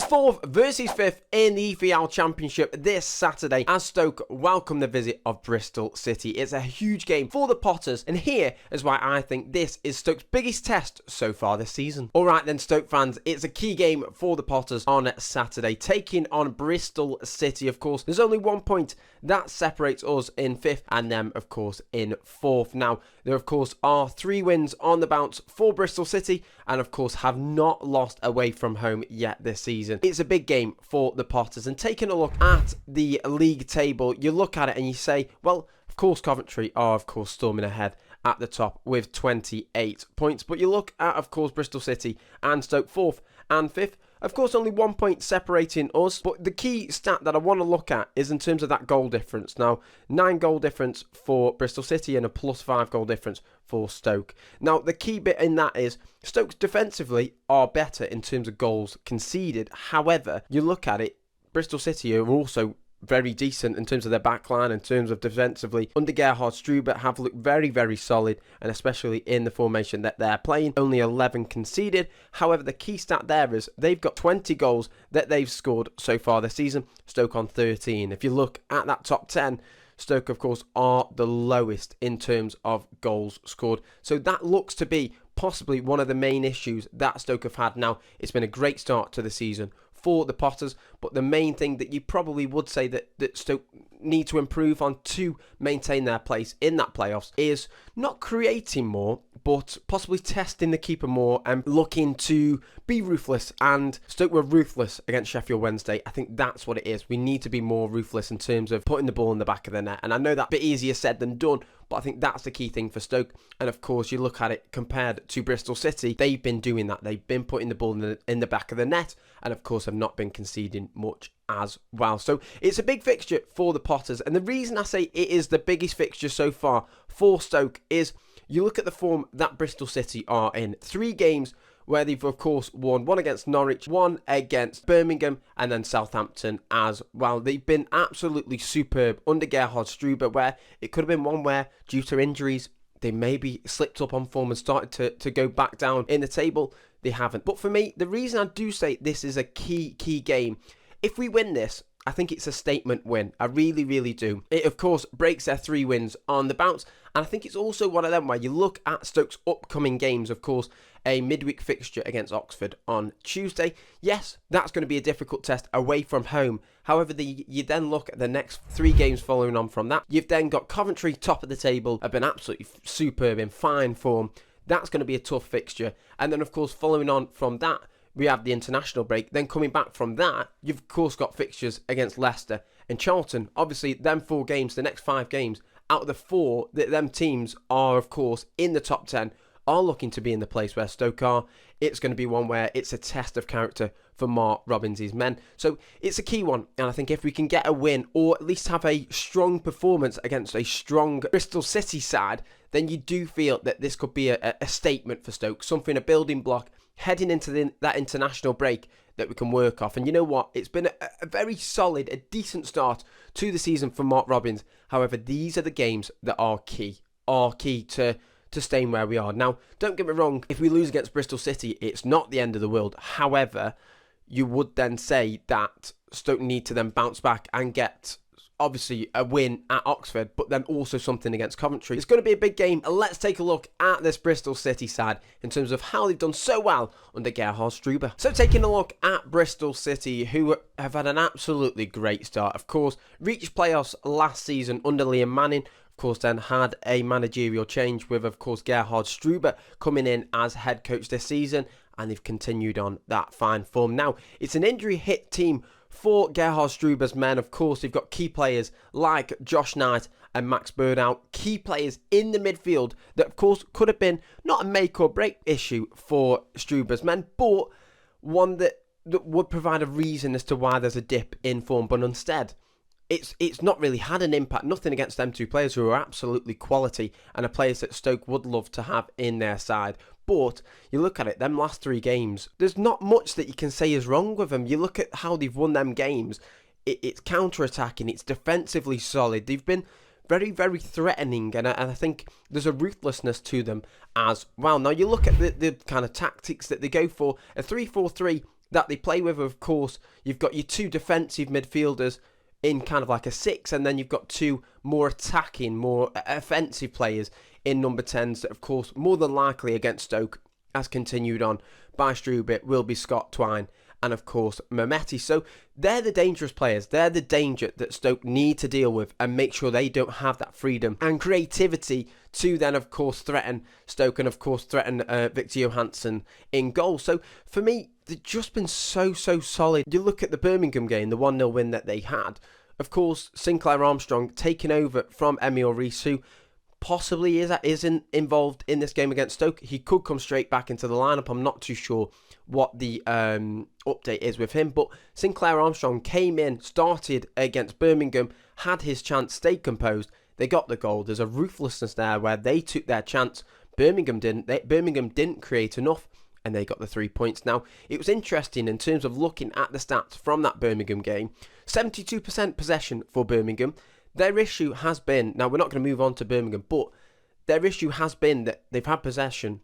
4th versus 5th in the EFL Championship this Saturday as Stoke welcome the visit of Bristol City. It's a huge game for the Potters, and here is why I think this is Stoke's biggest test so far this season. Alright then, Stoke fans, it's a key game for the Potters on Saturday, taking on Bristol City. Of course, there's only 1 point that separates us in 5th and them, of course, in 4th. Now, there, of course, are 3 wins on the bounce for Bristol City, and, of course, have not lost away from home yet this season. It's a big game for the Potters, and taking a look at the league table, you look at it and you say, well, of course, Coventry are, of course, storming ahead at the top with 28 points. But you look at, of course, Bristol City and Stoke 4th and 5th. Of course, only 1 point separating us, but the key stat that I want to look at is in terms of that goal difference. Now, 9 goal difference for Bristol City and a +5 goal difference for Stoke. Now, the key bit in that is Stoke's defensively are better in terms of goals conceded. However, you look at it, Bristol City are also very decent in terms of their backline, in terms of defensively. Under Gerhard Struber have looked very, very solid, and especially in the formation that they're playing. Only 11 conceded. However, the key stat there is they've got 20 goals that they've scored so far this season. Stoke on 13. If you look at that top 10, Stoke, of course, are the lowest in terms of goals scored. So that looks to be possibly one of the main issues that Stoke have had. Now, it's been a great start to the season for the Potters, but the main thing that you probably would say that Stoke need to improve on to maintain their place in that playoffs is not creating more, but possibly testing the keeper more and looking to be ruthless. And Stoke were ruthless against Sheffield Wednesday. I think that's what it is. We need to be more ruthless in terms of putting the ball in the back of the net. And I know that's a bit easier said than done, but I think that's the key thing for Stoke. And of course, you look at it compared to Bristol City, they've been doing that. They've been putting the ball in the back of the net, and of course have not been conceding much as well. So it's a big fixture for the Potters. And the reason I say it is the biggest fixture so far for Stoke is you look at the form that Bristol City are in. 3 games where they've, of course, won. 1 against Norwich, 1 against Birmingham, and then Southampton as well. They've been absolutely superb under Gerhard Struber, where it could have been one where, due to injuries, they maybe slipped up on form and started to go back down in the table. They haven't. But for me, the reason I do say this is a key game, if we win this, I think it's a statement win. I really, really do. It, of course, breaks their 3 wins on the bounce. And I think it's also one of them where you look at Stoke's upcoming games, of course, a midweek fixture against Oxford on Tuesday. Yes, that's going to be a difficult test away from home. However, you then look at the next 3 games following on from that. You've then got Coventry, top of the table, have been absolutely superb, in fine form. That's going to be a tough fixture. And then, of course, following on from that, we have the international break. Then coming back from that, you've of course got fixtures against Leicester and Charlton. Obviously, them 4 games, the next 5 games, out of the 4, them teams are, of course, in the top 10, are looking to be in the place where Stoke are. It's going to be one where it's a test of character for Mark Robins' men. So it's a key one, and I think if we can get a win, or at least have a strong performance against a strong Bristol City side, then you do feel that this could be a statement for Stoke, something, a building block, heading into that international break that we can work off. And you know what? It's been a very solid, a decent start to the season for Mark Robins. However, these are the games that are key to staying where we are. Now, don't get me wrong, if we lose against Bristol City, it's not the end of the world. However, you would then say that Stoke need to then bounce back and get, obviously, a win at Oxford, but then also something against Coventry. It's going to be a big game. Let's take a look at this Bristol City side in terms of how they've done so well under Gerhard Struber. So taking a look at Bristol City, who have had an absolutely great start. Of course, reached playoffs last season under Liam Manning. Of course, then had a managerial change with, of course, Gerhard Struber coming in as head coach this season, and they've continued on that fine form. Now, it's an injury-hit team for Gerhard Struber's men. Of course, they've got key players like Josh Knight and Max Burnout, key players in the midfield that, of course, could have been not a make or break issue for Struber's men, but one that would provide a reason as to why there's a dip in form. But instead, it's not really had an impact. Nothing against them 2 players who are absolutely quality and are players that Stoke would love to have in their side. But you look at it, them last 3 games, there's not much that you can say is wrong with them. You look at how they've won them games. It's counter-attacking. It's defensively solid. They've been very, very threatening, and I think there's a ruthlessness to them as well. Now, you look at the kind of tactics that they go for. A 3-4-3 that they play with. Of course, you've got your two defensive midfielders in kind of like a 6, and then you've got two more attacking, more offensive players in number 10s that, of course, more than likely against Stoke, as continued on by Struber, will be Scott Twine and, of course, Mehmeti. So they're the dangerous players. They're the danger that Stoke need to deal with and make sure they don't have that freedom and creativity to then, of course, threaten Stoke and, of course, threaten Victor Johansson in goal. So for me, they've just been so solid. You look at the Birmingham game, the 1-0 win that they had. Of course, Sinclair Armstrong taking over from Emile Reece, who possibly isn't involved in this game against Stoke. He could come straight back into the lineup. I'm not too sure what the update is with him, but Sinclair Armstrong came in, started against Birmingham, had his chance, stayed composed. They got the goal. There's a ruthlessness there where they took their chance. Birmingham didn't. Birmingham didn't create enough, and they got the 3 points. Now, it was interesting in terms of looking at the stats from that Birmingham game. 72% possession for Birmingham. Their issue has been, now we're not going to move on to Birmingham, but their issue has been that they've had possession,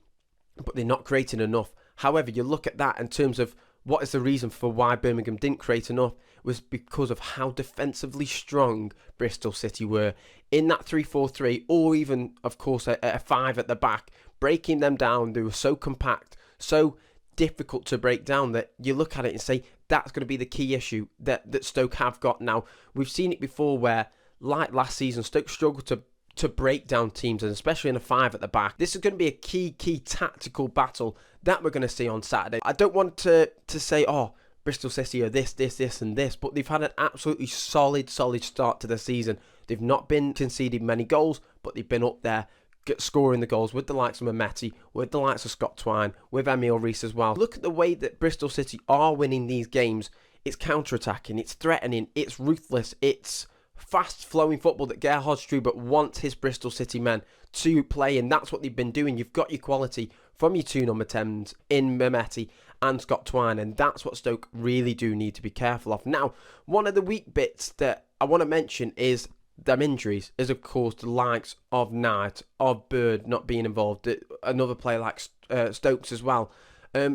but they're not creating enough. However, you look at that in terms of what is the reason for why Birmingham didn't create enough, was because of how defensively strong Bristol City were in that 3-4-3, or even, of course, a 5 at the back. Breaking them down, they were so compact, so difficult to break down that you look at it and say, that's going to be the key issue that Stoke have got now. We've seen it before where, like last season, Stoke struggled to break down teams, and especially in a 5 at the back. This is going to be a key tactical battle that we're going to see on Saturday. I don't want to say, oh, Bristol City are this, and this, but they've had an absolutely solid start to the season. They've not been conceding many goals, but they've been up there scoring the goals with the likes of Mehmeti, with the likes of Scott Twine, with Emile Reece as well. Look at the way that Bristol City are winning these games. It's counter-attacking, it's threatening, it's ruthless, it's fast-flowing football that Gerhard Struber wants his Bristol City men to play, and that's what they've been doing. You've got your quality from your two number 10s in Mehmeti and Scott Twine, and that's what Stoke really do need to be careful of. Now, one of the weak bits that I want to mention is them injuries, is of course the likes of Knight, of Bird not being involved, another player like Stokes as well.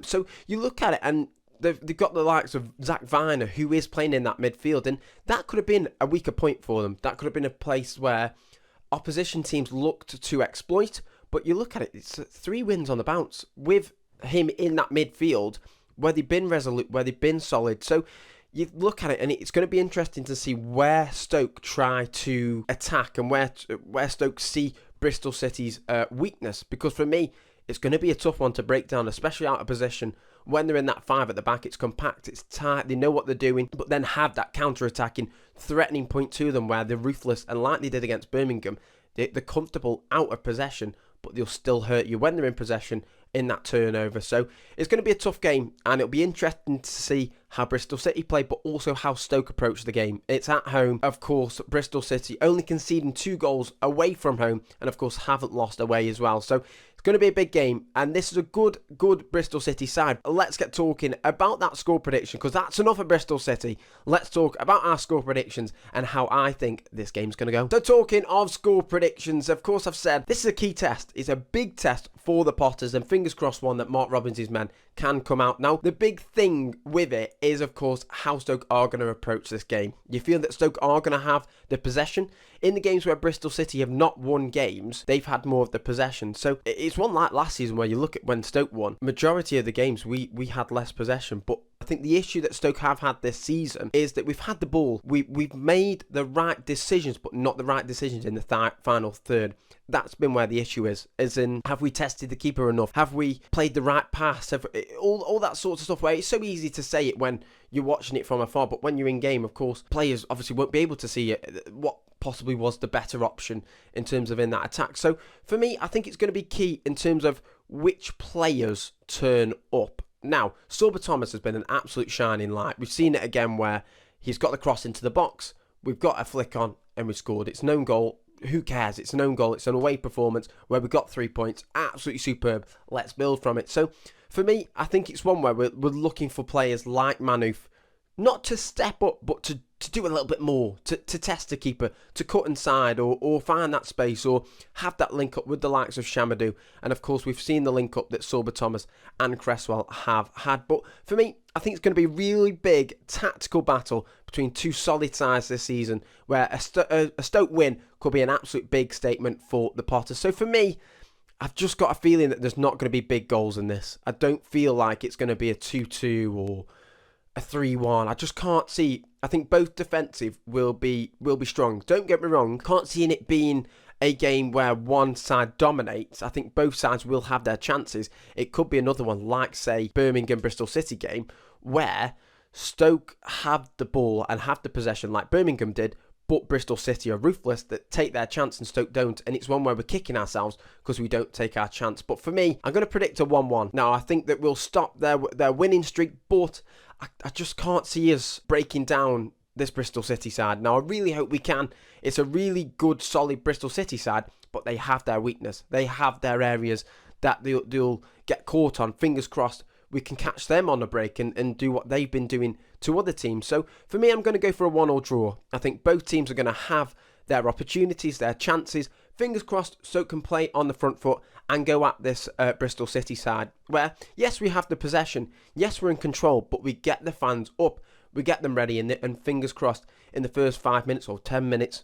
So you look at it and they've got the likes of Zach Viner, who is playing in that midfield, and that could have been a weaker point for them. That could have been a place where opposition teams looked to exploit, but you look at it, it's 3 wins on the bounce with him in that midfield where they've been resolute, where they've been solid. So you look at it and it's going to be interesting to see where Stoke try to attack and where Stoke see Bristol City's weakness, because for me it's going to be a tough one to break down, especially out of position. When they're in that 5 at the back, it's compact, it's tight, they know what they're doing, but then have that counter-attacking, threatening point to them where they're ruthless, and like they did against Birmingham, they're comfortable out of possession, but they'll still hurt you when they're in possession in that turnover. So it's going to be a tough game, and it'll be interesting to see how Bristol City play, but also how Stoke approach the game. It's at home, of course. Bristol City only conceding 2 goals away from home, and of course haven't lost away as well. So it's going to be a big game, and this is a good Bristol City side. Let's get talking about that score prediction, because that's enough of Bristol City. Let's talk about our score predictions and how I think this game's going to go. So talking of score predictions, of course I've said this is a key test. It's a big test for the Potters, and fingers crossed one that Mark Robbins' men can come out. Now, the big thing with it is, of course, how Stoke are going to approach this game. You feel that Stoke are going to have the possession. In the games where Bristol City have not won games, they've had more of the possession. So it's one like last season where you look at when Stoke won, majority of the games we had less possession. But I think the issue that Stoke have had this season is that we've had the ball. We've made the right decisions, but not the right decisions in the final third. That's been where the issue is. As in, have we tested the keeper enough? Have we played the right pass? All that sort of stuff where it's so easy to say it when you're watching it from afar, but when you're in game, of course, players obviously won't be able to see it, what possibly was the better option in terms of in that attack. So for me, I think it's going to be key in terms of which players turn up. Now, Sorba Thomas has been an absolute shining light. We've seen it again where he's got the cross into the box, we've got a flick on and we've scored. It's an own goal. Who cares? It's an own goal. It's an away performance where we got 3 points. Absolutely superb. Let's build from it. So for me, I think it's one where we're looking for players like Manuf, not to step up, but to to do a little bit more, to test the keeper, to cut inside or find that space or have that link up with the likes of Shamadou. And of course, we've seen the link up that Sorba Thomas and Cresswell have had. But for me, I think it's going to be a really big tactical battle between two solid sides this season, where a Stoke win could be an absolute big statement for the Potters. So for me, I've just got a feeling that there's not going to be big goals in this. I don't feel like it's going to be a 2-2 or a 3-1. I just can't see. I think both defensive will be strong. Don't get me wrong. Can't see it being a game where one side dominates. I think both sides will have their chances. It could be another one like, say, Birmingham Bristol City game, where Stoke have the ball and have the possession like Birmingham did, but Bristol City are ruthless, that take their chance and Stoke don't. And it's one where we're kicking ourselves because we don't take our chance. But for me, I'm going to predict a 1-1. Now, I think that we'll stop their winning streak, but I just can't see us breaking down this Bristol City side. Now, I really hope we can. It's a really good, solid Bristol City side, but they have their weakness. They have their areas that they'll get caught on. Fingers crossed we can catch them on a break and do what they've been doing to other teams. So for me, I'm going to go for a 1-1 draw. I think both teams are going to have their opportunities, their chances. Fingers crossed Stoke can play on the front foot and go at this Bristol City side where, yes, we have the possession, yes, we're in control, but we get the fans up, we get them ready, and fingers crossed in the first 5 minutes or 10 minutes,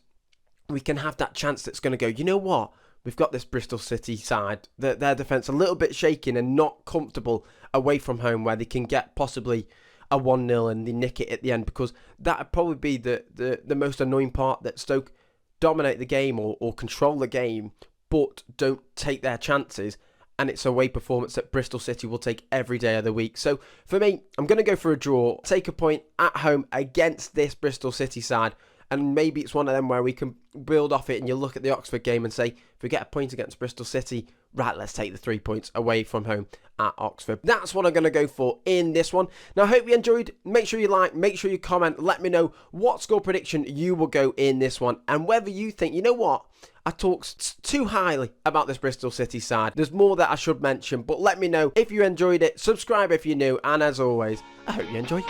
we can have that chance that's going to go, you know what? We've got this Bristol City side, their defence a little bit shaking and not comfortable away from home, where they can get possibly a 1-0 and they nick it at the end, because that would probably be the most annoying part, that Stoke dominate the game or control the game, but don't take their chances. And it's a away performance that Bristol City will take every day of the week. So for me, I'm going to go for a draw, take a point at home against this Bristol City side. And maybe it's one of them where we can build off it and you look at the Oxford game and say, if we get a point against Bristol City, right, let's take the 3 points away from home at Oxford. That's what I'm going to go for in this one. Now, I hope you enjoyed. Make sure you like, make sure you comment. Let me know what score prediction you will go in this one and whether you think, you know what, I talked too highly about this Bristol City side. There's more that I should mention, but let me know if you enjoyed it. Subscribe if you're new, and as always, I hope you enjoy.